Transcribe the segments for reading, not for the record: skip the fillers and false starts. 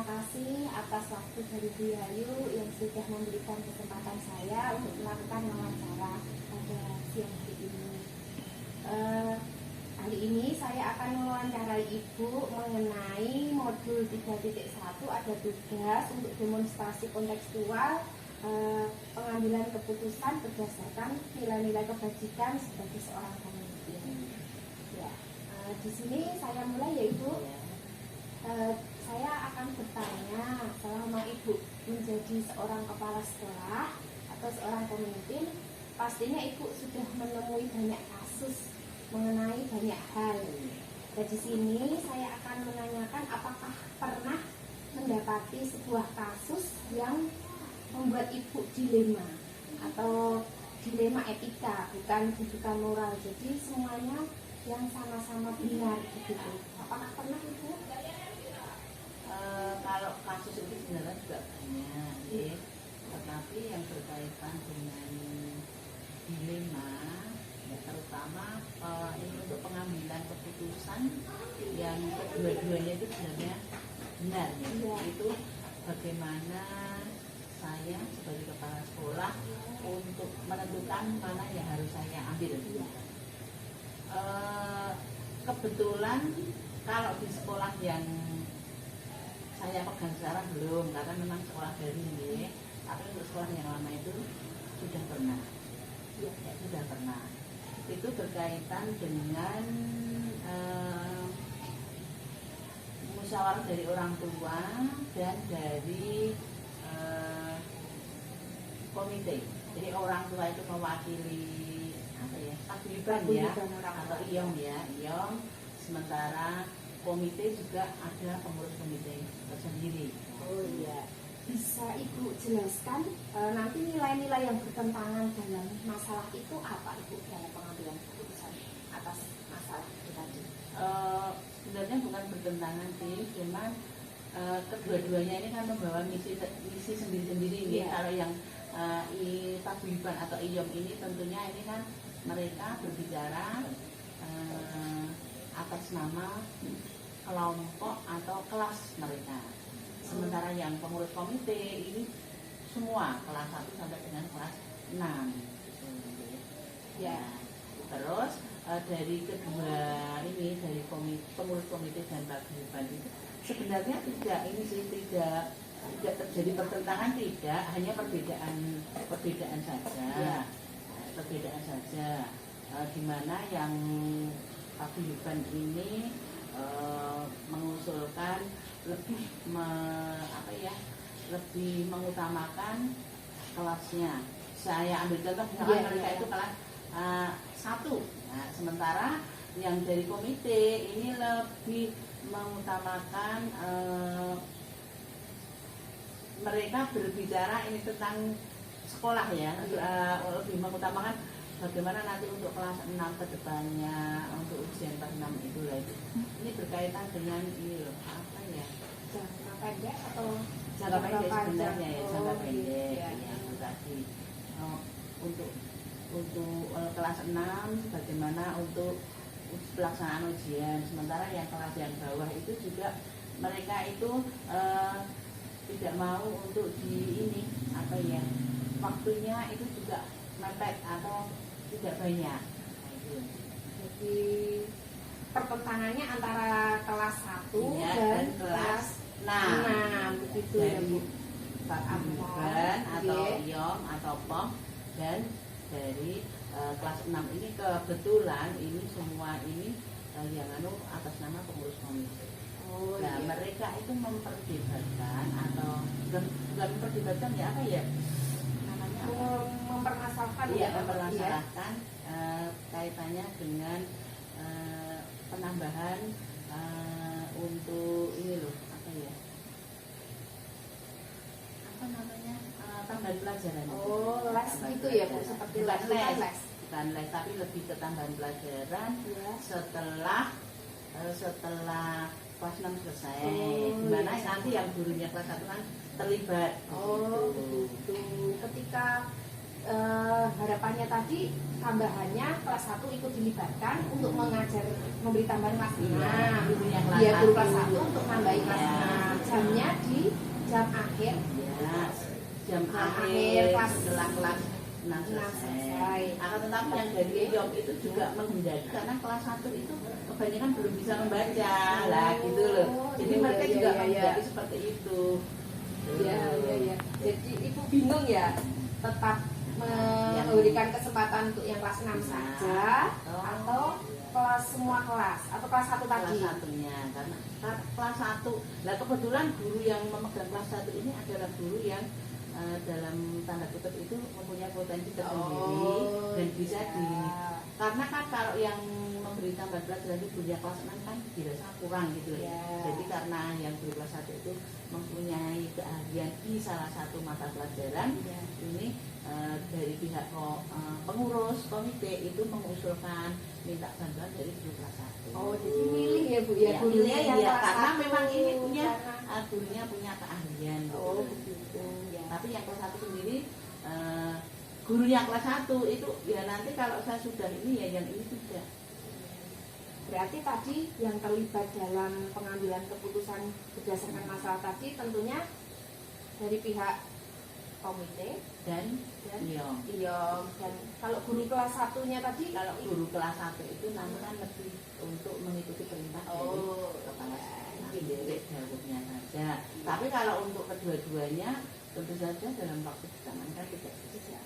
kasih atas waktu dari Bu Yayu yang sudah memberikan kesempatan saya untuk melakukan wawancara pada siang hari ini. Kali ini saya akan mewawancarai Ibu mengenai modul 3.1, ada tugas untuk demonstrasi kontekstual pengambilan keputusan berdasarkan nilai-nilai kebajikan sebagai seorang pemimpin. Ya, di sini saya mulai ya Ibu. Saya akan bertanya, selama Ibu menjadi seorang kepala sekolah atau seorang pemimpin, pastinya Ibu sudah menemui banyak kasus mengenai banyak hal. Dan di sini saya akan menanyakan apakah pernah mendapati sebuah kasus yang membuat Ibu dilema atau dilema etika, bukan moral. Jadi semuanya yang sama-sama benar begitu. Apakah pernah Ibu? Kalau kasus itu sebenarnya juga banyak, ya. Tetapi yang berkaitan dengan dilema, ya, terutama ini untuk pengambilan keputusan yang kedua-duanya itu sebenarnya benar, ya. Itu bagaimana saya sebagai kepala sekolah untuk menentukan mana yang harus saya ambil. Kebetulan kalau di sekolah yang saya pegang sekarang belum, karena memang sekolah baru ini. Tapi untuk sekolah yang lama itu sudah pernah, ya, sudah pernah. Itu berkaitan dengan musyawarah dari orang tua dan dari komite. Jadi orang tua itu mewakili apa ya, paguyuban ya, atau IOM ya, IOM. Sementara komite juga ada pengurus komite tersendiri. Oh iya, bisa Ibu jelaskan nanti nilai-nilai yang bertentangan dalam masalah itu apa Ibu dalam pengambilan keputusan atas masalah itu tadi? Sebenarnya bukan bertentangan sih, cuman kedua-duanya ini kan membawa misi sendiri-sendiri. Yeah. Kalau yang paguyuban atau IOM ini tentunya ini kan mereka berbicara atas nama kelompok atau kelas mereka. Sementara yang pengurus komite ini semua kelas 1 sampai dengan kelas 6. Ya. Terus dari kedua ini, dari pengurus komite dan paguyuban itu sebenarnya tidak terjadi pertentangan, tidak, hanya perbedaan saja. Ya. Perbedaan saja. Di mana yang paguyuban ini mengusulkan lebih lebih mengutamakan kelasnya. Saya ambil contoh misalnya mereka itu kelas 1. Nah, sementara yang dari komite ini lebih mengutamakan mereka berbicara ini tentang sekolah ya, lebih mengutamakan bagaimana nanti untuk kelas 6 ke depannya, untuk ujian kelas 6 itu lagi. Ini berkaitan dengan ini loh, apa ya? Jangka pendek atau jangka pendek sebenarnya ya, jangka pendek ya, itu tadi. Untuk kelas 6 bagaimana untuk pelaksanaan ujian. Sementara yang kelas yang bawah itu juga mereka itu tidak mau untuk di ini apa ya, waktunya itu juga mepet atau tidak banyak. Jadi pertentangannya antara kelas 1 ya, dan kelas 6 begitu ya Bu. Paguyuban atau IOM atau POM dan dari kelas 6 ini kebetulan ini semua ini yang atas nama pengurus komite. Nah, iya. Mereka itu memperdebatkan atau bukan memperdebatkan ya apa ya? Mempermasalahkan kaitannya dengan penambahan untuk ini loh, apa ya, apa namanya, tambahan pelajaran. Les itu ya Bu, seperti les, bukan les, tapi lebih ke tambahan pelajaran ya. setelah kelas 6 selesai, dimana yes. Nanti yang gurunya kelas 1 kan terlibat. Begitu. Ketika harapannya tadi tambahannya kelas 1 ikut dilibatkan untuk mengajar, memberi tambahan kelas 6. Gurunya kelas 1 untuk nambahin kelas 6. jamnya di jam akhir. Ya, jam Jam akhir akhir kelas setelah kelas 6 selesai. selesai. Akan tetapi yang dari IOM itu juga menghindari karena kelas 1 itu kebanyakan belum bisa membaca lah gitu loh. Jadi iya, mereka iya, juga iya, menghindari iya. seperti itu. Iya, iya, iya. Jadi ibu bingung ya, tetap memberikan kesempatan untuk yang kelas 6 saja atau kelas semua kelas atau kelas 1 Kelas tadi. satunya karena kelas 1. Nah, kebetulan guru yang memegang kelas 1 ini adalah guru yang dalam tanda kutip itu mempunyai potensi tersendiri dan bisa di karena kan kalau yang memberi tambahan pelajaran itu gurunya kelas 6 kan dirasa kurang gitu loh. Jadi karena yang guru kelas 1 itu mempunyai keahlian di salah satu mata pelajaran, ini dari pihak pengurus komite itu mengusulkan minta bantuan dari guru kelas 1. Oh, jadi milih ya Bu ya, gurunya yang iya, kelas karena 1. memang ini punya Karena- gurunya punya keahlian. Oh, begitu ya. Tapi yang kelas 1 sendiri gurunya kelas 1 itu ya nanti kalau saya sudah ini ya yang ini tidak. Berarti tadi yang terlibat dalam pengambilan keputusan berdasarkan masalah tadi tentunya dari pihak komite Dan dan iya. dan kalau guru kelas 1-nya tadi Kalau guru kelas 1 itu namun kan lebih untuk mengikuti perintah dari kepala sekolah, direct jawabnya saja. Tapi kalau untuk kedua-duanya tentu saja dalam waktu bersamaan kan tidak bisa.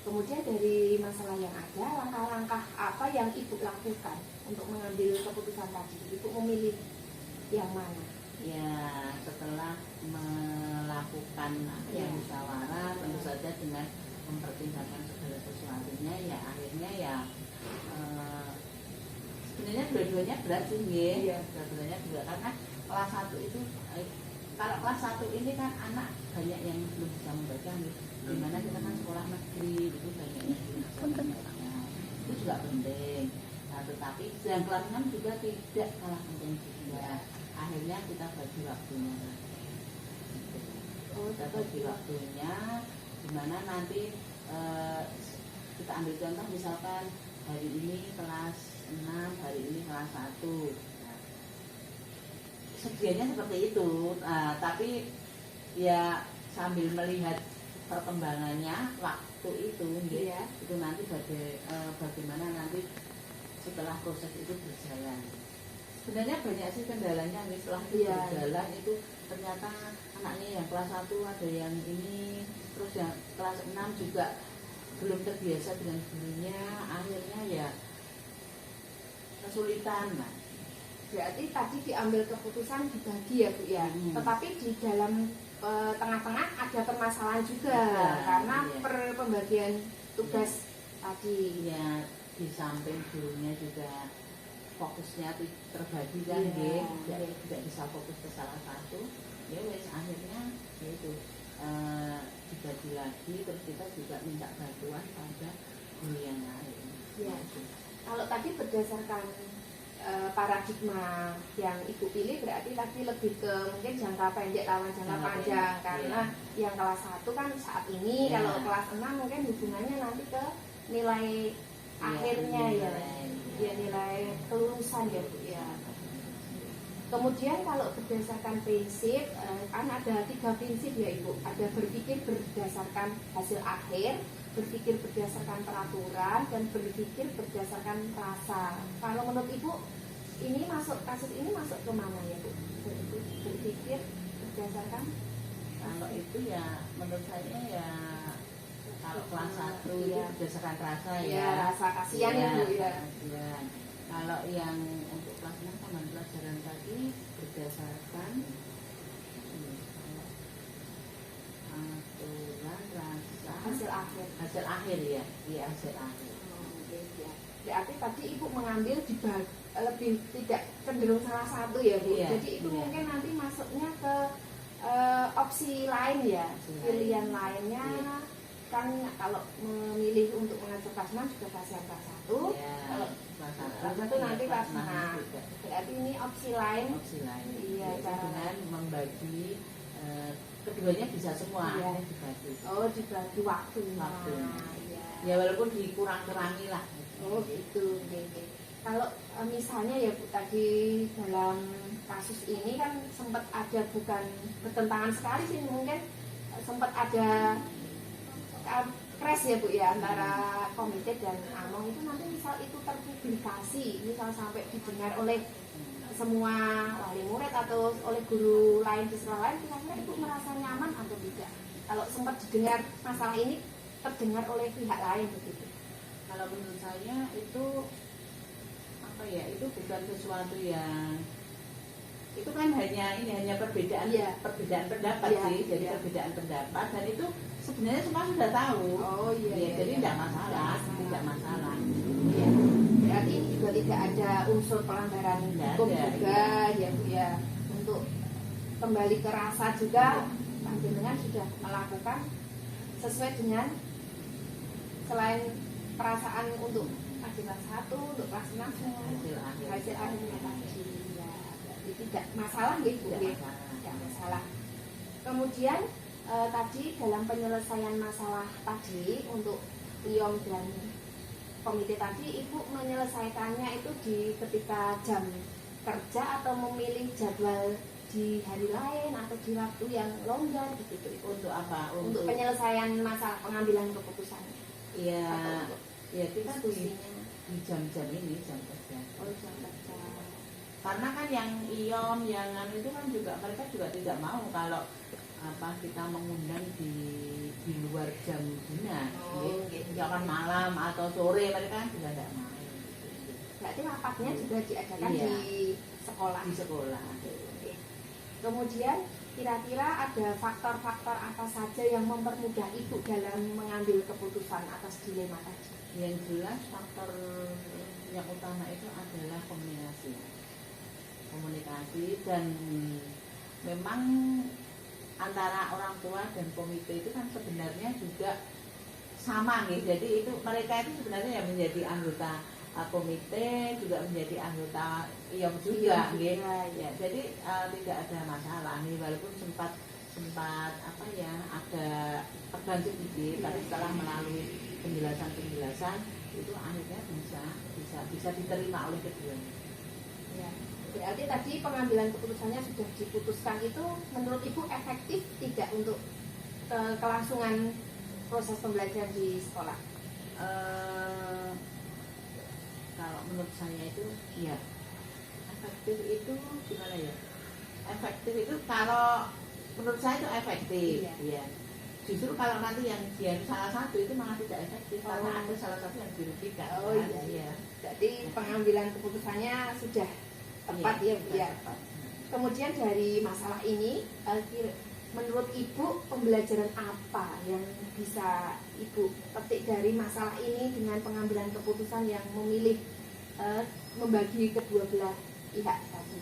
kemudian dari masalah yang ada, langkah-langkah apa yang Ibu lakukan untuk mengambil keputusan tadi? Ibu memilih yang mana? Ya setelah melakukan musyawarah tentu saja dengan mempertimbangkan segala sesuatunya ya akhirnya ya sebenarnya dua-duanya berat sih ya. Dua-duanya juga karena kelas 1 itu kalau kelas 1 ini kan anak banyak yang belum bisa membaca nih. Dimana kita kan sekolah negeri itu banyak yang belum bisa membaca. Itu juga penting. Nah, tetapi yang kelas 6 juga tidak kalah penting juga. Akhirnya kita bagi waktunya. Kita bagi waktunya dimana nanti kita ambil contoh misalkan hari ini kelas 6, hari ini kelas 1. Nah, sedianya seperti itu, tapi ya sambil melihat perkembangannya waktu itu, itu nanti bagaimana nanti setelah proses itu berjalan. Sebenarnya banyak sih kendalanya setelah itu berjalan itu ternyata anaknya yang kelas 1 ada yang ini, terus yang kelas 6 juga belum terbiasa dengan gurunya, akhirnya ya kesulitan. Nah, berarti tadi diambil keputusan dibagi ya Bu ya. Tetapi di dalam tengah-tengah ada permasalahan juga karena pembagian tugas tadi. Ya di samping gurunya juga fokusnya terbagi kan tidak bisa fokus ke salah satu. Ya wes akhirnya yaitu dibagi lagi terus kita juga minta bantuan pada guru yang lain. Ya. Kalau tadi berdasarkan paradigma yang Ibu pilih berarti tadi lebih ke mungkin jangka pendek lawan jangka panjang karena yang kelas 1 kan saat ini kalau kelas 6 mungkin hubungannya nanti ke nilai akhirnya nilai kelulusan ya Bu ya. Kemudian kalau berdasarkan prinsip kan ada 3 prinsip ya Ibu, ada berpikir berdasarkan hasil akhir, berpikir berdasarkan peraturan, dan berpikir berdasarkan rasa. Kalau menurut Ibu, ini kasus ini masuk ke mana ya Bu? Berpikir berdasarkan kalau itu ya menurut saya ya kalau kelas 1 itu berdasarkan rasa rasa kasihan ya Bu ya. Kalau yang untuk kelas 6 taman pelajaran tadi berdasarkan aturan rasa hasil akhir ya hasil akhir. Berarti tadi Ibu mengambil lebih tidak cenderung salah satu ya Bu. Jadi itu mungkin nanti masuknya ke opsi lain ya, pilihan lainnya kan kalau memilih untuk mengajar kelas 6 juga kasihan kelas 1. Kalau kelas 1 nanti kelas 6. Berarti ini opsi lain. Iya, dengan membagi keduanya bisa semua dibagi. Oh, dibagi waktunya. Ya walaupun dikurang-kurangi lah. Oh gitu. Kalau misalnya ya Bu, tadi dalam kasus ini kan sempat ada, bukan bertentangan sekali sih, mungkin sempat ada crash ya Bu ya antara komite dan Among. Itu nanti misal itu terpublikasi, misal sampai didengar oleh semua wali murid atau oleh guru lain di sekolah lain, kira-kira Ibu merasa nyaman atau tidak kalau sempat didengar masalah ini terdengar oleh pihak lain begitu? Kalau menurut saya itu apa ya, itu bukan sesuatu yang, itu kan hanya perbedaan perbedaan pendapat sih, jadi perbedaan pendapat, dan itu sebenarnya semua sudah tahu. Jadi tidak masalah, tidak masalah. Iya. Berarti ini juga tidak ada unsur pelanggaran hukum juga ya Bu ya. Untuk kembali ke rasa juga, panjenengan sudah melakukan sesuai dengan, selain perasaan untuk kelas 1, untuk kelas 6 hasil akhirnya tadi ya, berarti tidak masalah gitu, tidak masalah. Kemudian tadi dalam penyelesaian masalah tadi untuk IOM dan komite tadi, Ibu menyelesaikannya itu di ketika jam kerja atau memilih jadwal di hari lain atau di waktu yang longgar begitu? Untuk apa? Untuk penyelesaian masalah pengambilan keputusan. Iya, ya kita diskusinya di jam-jam ini, jam kerja. Jam kerja. Karena kan yang IOM, yang itu kan juga mereka juga tidak mau kalau apa kita mengundang di luar jam dinas, misalkan malam atau sore, mereka kan juga tidak mau. Berarti rapatnya juga diadakan di sekolah. Di sekolah. Kemudian kira-kira ada faktor-faktor apa saja yang mempermudah Ibu dalam mengambil keputusan atas dilema tadi? Yang jelas faktor yang utama itu adalah komunikasi dan memang antara orang tua dan komite itu kan sebenarnya juga sama nih. Jadi itu mereka itu sebenarnya yang menjadi anggota komite, juga menjadi anggota IOM juga, ya. Jadi tidak ada masalah nih, walaupun sempat apa ya, ada tegang sedikit, tapi setelah melalui penjelasan itu akhirnya bisa diterima oleh keduanya. Ya. Berarti tadi pengambilan keputusannya sudah diputuskan, itu menurut Ibu efektif tidak untuk kelangsungan proses pembelajaran di sekolah? Kalau menurut saya itu ya efektif itu gimana ya? Efektif itu kalau menurut saya itu efektif, ya. Justru kalau nanti yang dia salah satu itu malah tidak efektif karena ada salah satu yang dirugikan. Iya. Jadi pengambilan keputusannya sudah tepat ya Bu ya. Kemudian dari masalah ini, menurut Ibu pembelajaran apa yang bisa Ibu petik dari masalah ini dengan pengambilan keputusan yang memilih membagi kedua belah pihak tadi?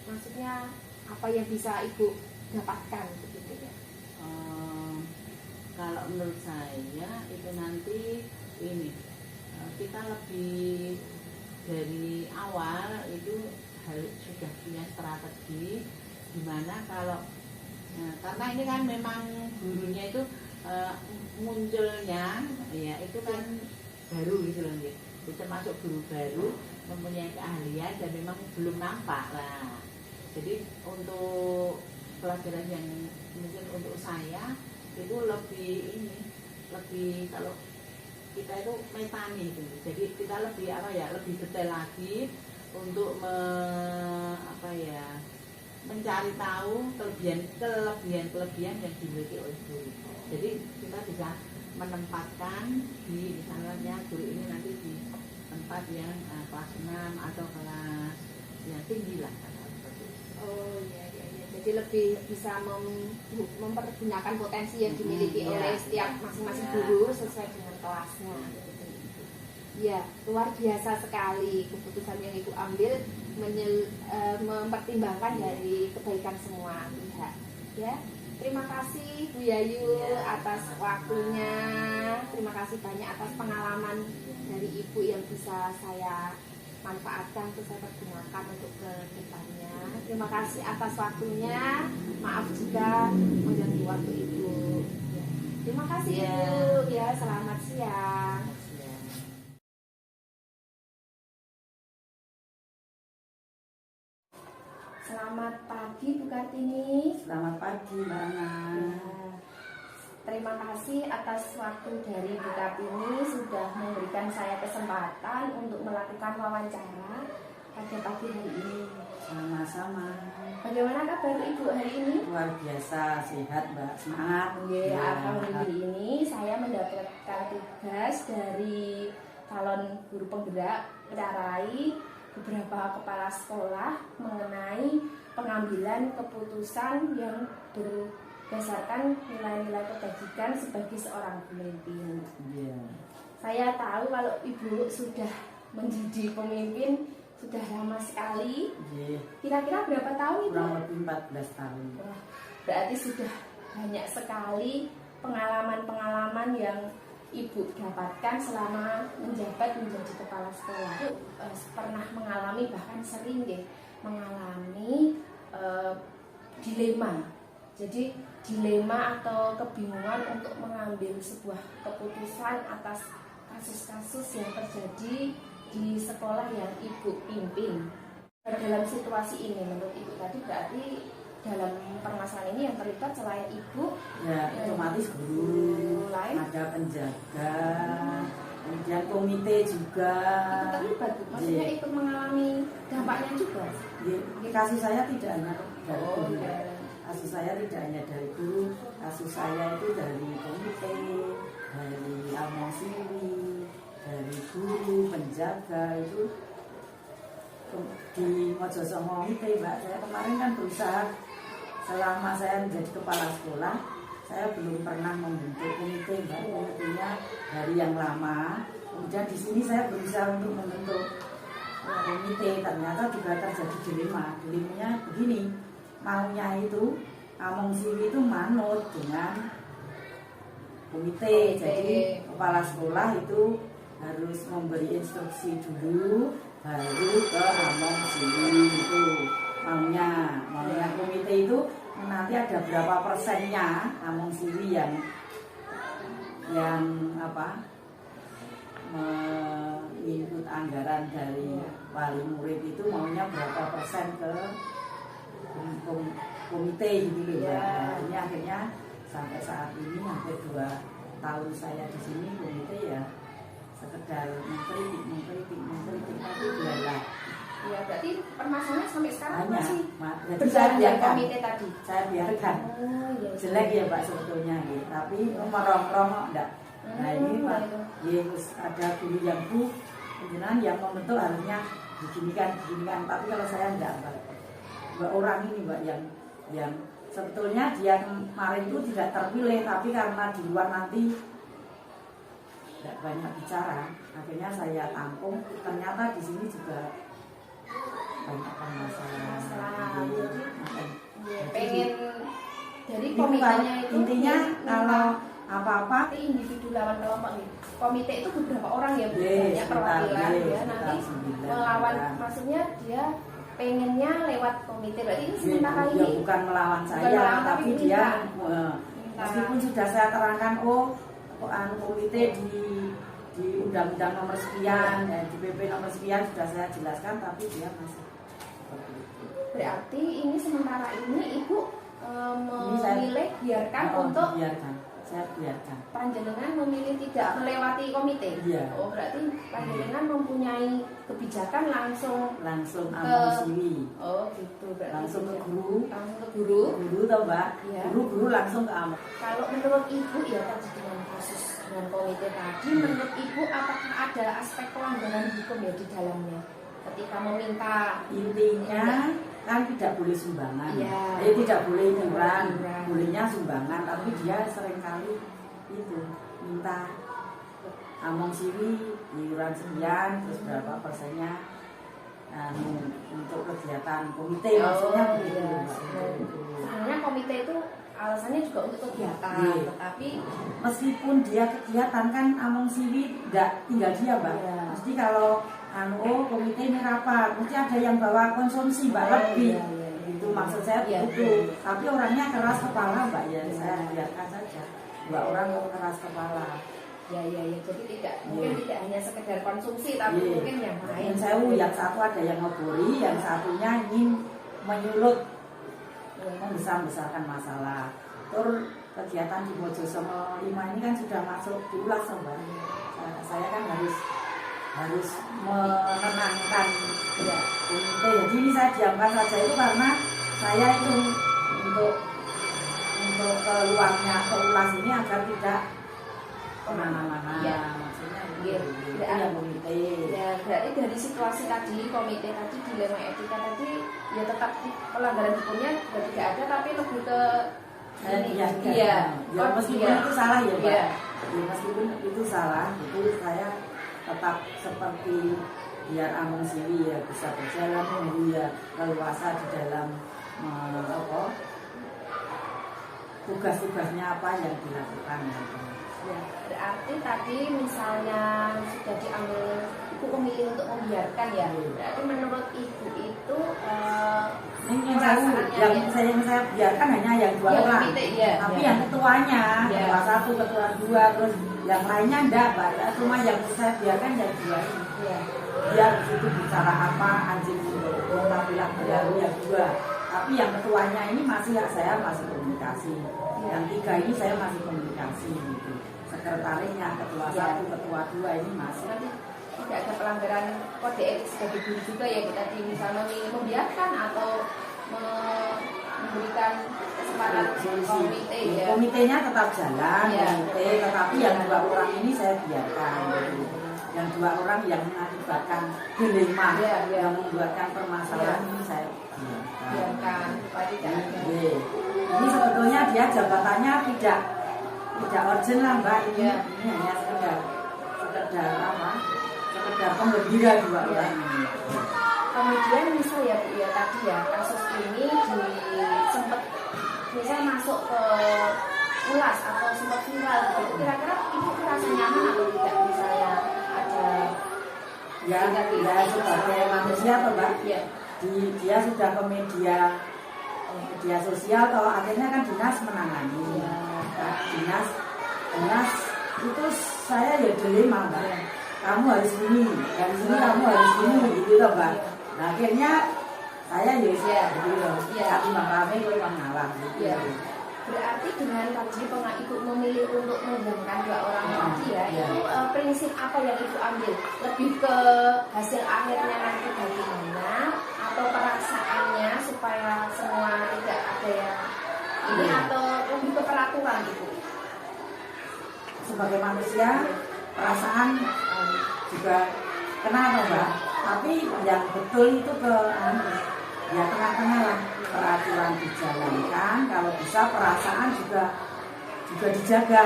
Maksudnya apa yang bisa Ibu dapatkan begitu ya? Kalau menurut saya itu nanti ini kita lebih dari awal itu sudah punya strategi dimana kalau karena ini kan memang gurunya itu munculnya ya itu kan baru gitu loh, itu termasuk guru baru, mempunyai keahlian dan memang belum nampak lah. Jadi untuk pelajaran yang mungkin untuk saya itu lebih kalau kita itu metani itu, jadi kita lebih lebih detail lagi untuk mencari tahu kelebihan yang dimiliki oleh guru. Jadi kita bisa menempatkan di misalnya guru ini nanti di tempat yang kelas 6 atau kelas yang tinggi lah. Jadi lebih bisa mempergunakan potensi yang dimiliki oleh setiap masing-masing guru sesuai dengan kelasnya. Ya, luar biasa sekali keputusan yang Ibu ambil, mempertimbangkan dari kebaikan semua pihak. Ya, terima kasih Bu Yayu atas waktunya. Terima kasih banyak atas pengalaman dari Ibu yang bisa saya manfaatkan, untuk saya pergunakan untuk ke depannya. Terima kasih atas waktunya. Maaf jika mengganggu waktu Ibu. Terima kasih Ibu. Ya, selamat siang. Selamat pagi Bu Kartini. Selamat pagi Mbak Ana. Ya, terima kasih atas waktu dari Bu Kartini sudah memberikan saya kesempatan untuk melakukan wawancara pada pagi hari ini. Sama-sama. Bagaimana kabar Ibu hari ini? Luar biasa, sehat Mbak. Semangat. Ya, alhamdulillah ini saya mendapatkan tugas dari calon guru penggerak mencarai beberapa kepala sekolah mengenai pengambilan keputusan yang berdasarkan nilai-nilai kebajikan sebagai seorang pemimpin. Iya. Saya tahu kalau Ibu sudah menjadi pemimpin sudah lama sekali. Iya. Kira-kira berapa tahun Ibu? Kurang lebih 14 tahun. Wah, berarti sudah banyak sekali pengalaman-pengalaman yang Ibu dapatkan selama menjabat menjadi kepala sekolah. Ibu pernah mengalami, bahkan sering deh mengalami dilema. Jadi dilema atau kebingungan untuk mengambil sebuah keputusan atas kasus-kasus yang terjadi di sekolah yang Ibu pimpin. Dalam situasi ini menurut Ibu tadi berarti dalam permasalahan ini yang terlibat selain Ibu Ya, otomatis guru, lain ada penjaga, kemudian komite juga. Ikut terlibat Bu, maksudnya ikut mengalami dampaknya juga. Iya. Kasus saya tidak hanya dari Oh, guru. ya. Kasus saya tidak hanya dari guru, kasus saya itu dari komite, dari amosiwi, dari guru, penjaga itu di Mojosongo komite Mbak. Saya kemarin kan berusaha selama saya menjadi kepala sekolah, saya belum pernah membentuk komite Mbak. Komitenya dari yang lama. Kemudian di sini saya berusaha untuk membentuk komite, ternyata juga terjadi dilema. Dilemanya begini, maunya itu Among Siwi itu manut dengan komite. Jadi kepala sekolah itu harus memberi instruksi dulu, baru ke Among Siwi. Itu maunya komite itu nanti ada berapa persennya Among Siwi yang menginput anggaran dari wali murid itu maunya berapa persen ke komite gitu loh ya. Ini akhirnya sampai saat ini hampir 2 tahun saya di sini komite ya sekedar mengkritik tapi biarlah. Ya, berarti permasalahannya sampai sekarang Hanya, masih jadi saya berjalan yang biarkan. komite tadi. Saya biarkan. Oh, iya. Jelek ya Pak sebetulnya gitu. Tapi merong-rong enggak. Nah ini Pak, ya ada guru yang Bu, pimpinan yang membentuk harusnya beginikan. Tapi kalau saya enggak Mbak, orang ini Mbak yang sebetulnya dia kemarin itu tidak terpilih, tapi karena di luar nanti tidak banyak bicara, akhirnya saya tampung. Ternyata di sini juga banyak masalah. Ya, pengen dari Itu komitenya itu intinya kalau apa-apa individu lawan kelompok nih. Komite itu beberapa orang ya, Yes, banyak perwakilan ya. sekitar Nanti 9 melawan, orang. maksudnya dia pengennya lewat komite. Berarti ini ya, sementara ya ini bukan melawan bukan saya, melawan, tapi tapi dia minta. meskipun sudah saya terangkan komite di undang-undang nomor sekian, di PP nomor sekian sudah saya jelaskan, tapi dia masih seperti itu. Berarti ini sementara ini Ibu memilih biarkan Oh, untuk saya biarkan. panjenengan memilih tidak melewati komite. Iya. Oh, berarti panjenengan mempunyai kebijakan langsung Langsung ke amosiwi, Oh, gitu. Berarti langsung ke tidak- guru, langsung ke guru. toh Mbak, Iya. guru langsung ke amok. Kalau menurut Ibu ya tadi dengan kasus dengan komite tadi, menurut Ibu apakah ada aspek pelanggaran hukum ya di dalamnya? Ketika meminta Intinya kan tidak boleh sumbangan, Iya. tidak boleh iuran, Iuran. bolehnya sumbangan, tapi dia seringkali itu minta Among Siwi iuran sekian, terus berapa persennya untuk kegiatan komite, maksudnya begitu. iya. Mbak. Itu. Sebenarnya komite itu alasannya juga untuk kegiatan, Iya. tetapi Meskipun dia kegiatan kan Among Siwi tidak tinggal dia Mbak. Iya. Mesti kalau komite ini rapat, mesti ada yang bawa konsumsi Mbak lebih. Iya. Itu maksud saya Iya. begitu. Tapi orangnya keras kepala Mbak ya, Iya. saya biarkan saja. 2 orang keras kepala. ya, jadi tidak Iya. mungkin tidak hanya sekedar konsumsi, tapi Iya. mungkin yang lain. Yang saya yang satu ada yang ngeburi, yang satunya ingin menyulut membesar-besarkan masalah. Terus kegiatan di Mojosongo 5 ini kan sudah masuk diulas Mbak. Saya kan harus menenangkan ya komite. Jadi ini saya diamkan saja itu karena saya itu untuk keluarnya keulas ini agar tidak kemana-mana. Ya. Maksudnya Ya. itu yang komite. Ya, berarti dari situasi tadi, komite tadi, dilema etika tadi, ya tetap pelanggaran hukumnya tidak ada, tapi lebih ke Iya, iya, ya, meskipun iya. itu salah ya Mbak. Iya. Ya, meskipun itu salah, itu saya tetap seperti biar Among Siwi ya bisa berjalan menunggu ya leluasa di dalam tugas-tugasnya apa yang dilakukan. Ya, berarti tadi misalnya sudah diambil, ibu memilih untuk membiarkan ya. Berarti menurut ibu itu Ini perasaannya yang saya biarkan hanya yang 2 orang. komite, ya, Tapi ya. yang ketuanya, Ya. ketua 1, ketua 2, terus yang lainnya enggak, Mbak. Cuma yang saya biarkan yang 2 ini. Ya. Dia di situ bicara apa, anjing mendorong, tampilan baru yang 2. Tapi yang ketuanya ini saya masih komunikasi. Ya. Yang 3 ini saya masih komunikasi gitu. Sekretarisnya ketua Ya. 1, ketua 2 ini masih. Nanti tidak ada pelanggaran kode etik sebagai guru juga ya, kita misalnya membiarkan atau memberikan kesempatan komite ya. Komitenya tetap jalan, Ya. komite, tetapi yang 2 orang ini saya biarkan. Gitu. Yang 2 orang yang mengakibatkan dilema, Ya, ya. yang membuatkan permasalahan Ya. ini saya Biarkan supaya tidak ada. Iya. Ini sebetulnya dia jabatannya tidak urgent lah Mbak. Ini hanya sekedar apa? Sekedar penggembira 2 orang ini. Kemudian misal ya Bu ya tadi ya kasus ini sempat misal masuk ke ulas atau sempat viral gitu. Kira-kira ibu merasa nyaman atau tidak misalnya ada Ya sebagai manusia toh Mbak. ya. Dia sudah ke media sosial, kalau akhirnya kan dinas menangani. Ya. Nah, dinas itu saya ya dilema Mbak. Kamu harus gini, dari sini kamu harus gini gitu loh Mbak. Nah akhirnya saya ya gitu loh. Tapi makanya gue ngalah gitu. Ya. Berarti dengan tadi ibu memilih untuk menggabungkan 2 orang tadi ya, itu prinsip apa yang ibu ambil? Lebih ke hasil akhirnya nanti bagaimana atau perasaannya supaya semua tidak ada yang ini atau lebih ke peraturan ibu? Sebagai manusia perasaan juga kenapa Mbak? Tapi yang betul itu ya tengah-tengah lah, peraturan dijalankan, kalau bisa perasaan juga dijaga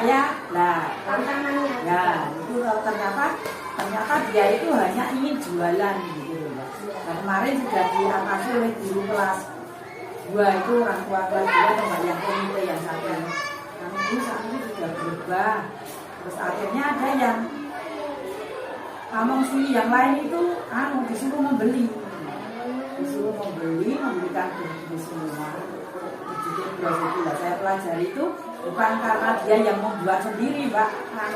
ya. Nah Tantangannya ya itu ternyata dia itu hanya ingin jualan gitu loh Mbak. Nah, kemarin sudah diatasi oleh guru kelas 2 itu orang tua kelas 2 sama yang komite yang satu. Kami itu saat ini sudah berubah. Terus akhirnya ada yang Among Siwi yang lain itu disuruh membeli, memberikan buku semua. Saya pelajari itu bukan karena dia yang membuat sendiri Mbak,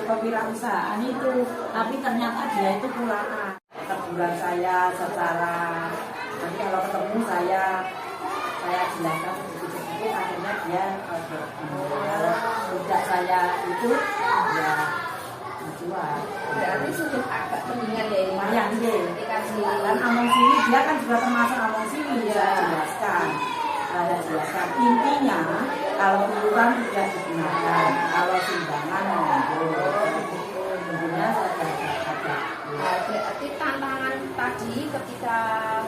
kewirausahaan itu, tapi ternyata dia itu pulaan. Teguran saya secara nanti kalau ketemu saya jelaskan sedikit-sedikit, akhirnya dia tidak saya itu ya menjual. berarti sudah agak mendingan ya ini. Lumayan deh. Dikasih Dan Among Siwi dia kan juga termasuk Among Siwi, saya jelaskan. Intinya kalau iuran tidak digunakan, kalau sumbangan tentunya ada. Berarti tantangan tadi ketika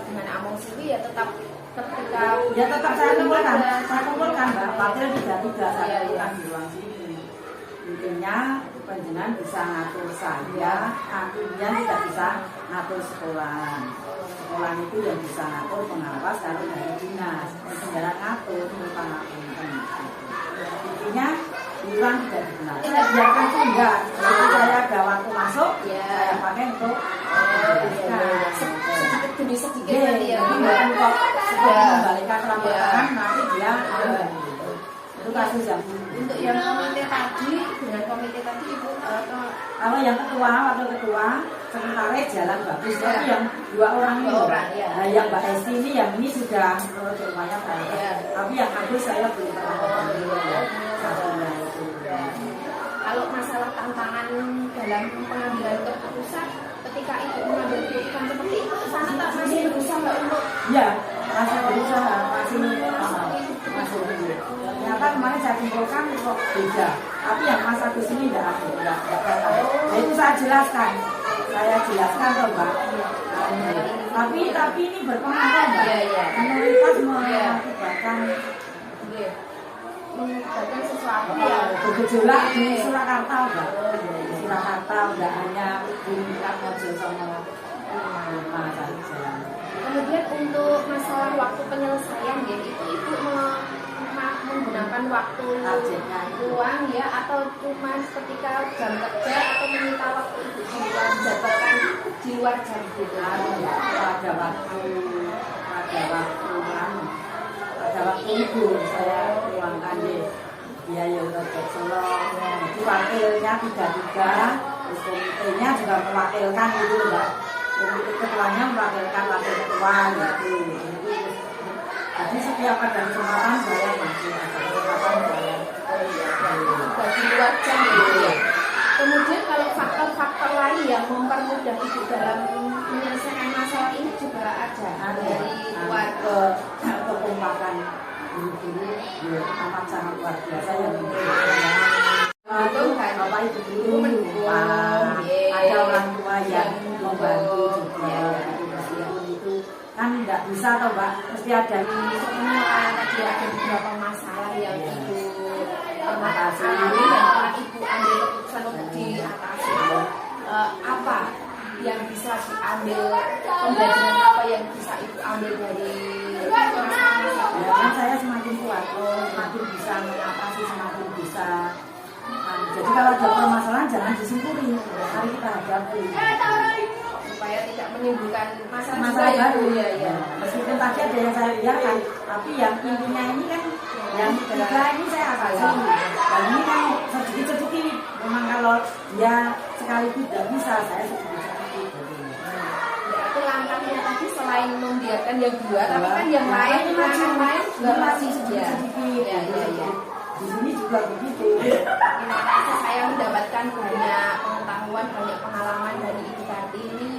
dengan Among Siwi ya tetap ketika Ya tetap saya kumpulkan Mbak, wakil 33 saya kumpulkan di ruang sini. Intinya penjenengan bisa ngatur saya, akhirnya tidak bisa ngatur sekolah. Sekolah itu yang bisa ngatur pengawas kalau dari dinas. Penjenengan ngatur tentang intinya iuran tidak digunakan. Saya biarkan sih enggak. Jadi saya ada waktu masuk, saya pakai untuk sedikit demi sedikit Iya, nanti ya. bukan kok sudah membalikan ke lapangan nanti dia itu kasus yang Untuk yang komite tadi, dengan komite tadi Ibu kalau yang ketua, wakil ketua, sekretaris jalan bagus. Ya. Tapi yang 2 orang ini, Dua orang, ya. nah yang Mbak Esti ini, yang ini sudah menurut rumahnya baik. Ya. Tapi yang Agus saya belum pernah ketemu. Nah, itu. kalau masalah tantangan dalam pengambilan keputusan, ketika Ibu mengambil keputusan seperti itu, sana tak masih berusaha untuk Ya, masih berusaha, masih ternyata kemarin saya kumpulkan kok beda. Tapi yang Mas Agus ini enggak kelihatan. Nah, itu saya jelaskan toh Mbak. Tapi ini berpengaruh Mbak. Iya. Minoritas mengakibatkan mengucapkan sesuatu yang bergejolak di Surakarta Mbak. Di Surakarta enggak hanya di tingkat Mojo sama Mas Agus. kemudian untuk masalah waktu penyelesaian ya itu Ibu menggunakan waktu luang ya atau cuma ketika jam kerja atau meminta waktu Ibu dijadwalkan di luar jam gitu. Ada waktu libur saya luangkan di biaya untuk Solo. Jadi wakilnya 3, terus komitenya juga mewakilkan gitu Mbak. Komite ketuanya mewakilkan wakil ketua gitu. Jadi setiap ada kesempatan saya masih ada kesempatan saya. Di luar jam gitu ya. Kemudian kalau faktor-faktor lain yang mempermudah Ibu dalam menyelesaikan masalah ini juga ada dari keluarga. Kekompakan guru-guru ya amat sangat luar biasa yang Bapak Ibu guru mendukung, ada orang tua yang membantu juga. Meskipun itu kan tidak bisa toh Mbak, mesti ada Semua tadi ada beberapa masalah yang Ibu kasih. alami dan pernah Ibu ambil keputusan untuk diatasi. Apa yang bisa diambil, pembelajaran apa yang bisa Ibu ambil dari masalah-masalah? Ya kan saya semakin kuat, semakin bisa mengatasi, semakin bisa. Jadi kalau ada permasalahan jangan disimpulin, mari kita hadapi. Supaya tidak menimbulkan masalah Baru ya. Meskipun tadi ada yang saya biarkan, tapi yang intinya ini kan yang 3 ini saya atasi. Dan ini kan sedikit-sedikit. Memang kalau dia sekaligus tidak bisa, saya sedikit-sedikit. Berarti langkahnya tadi selain membiarkan yang 2, tapi kan yang lain juga masih sedikit-sedikit. Ya. Di sini juga begitu. Terima kasih saya mendapatkan banyak pengetahuan, banyak pengalaman dari Ibu Kartini.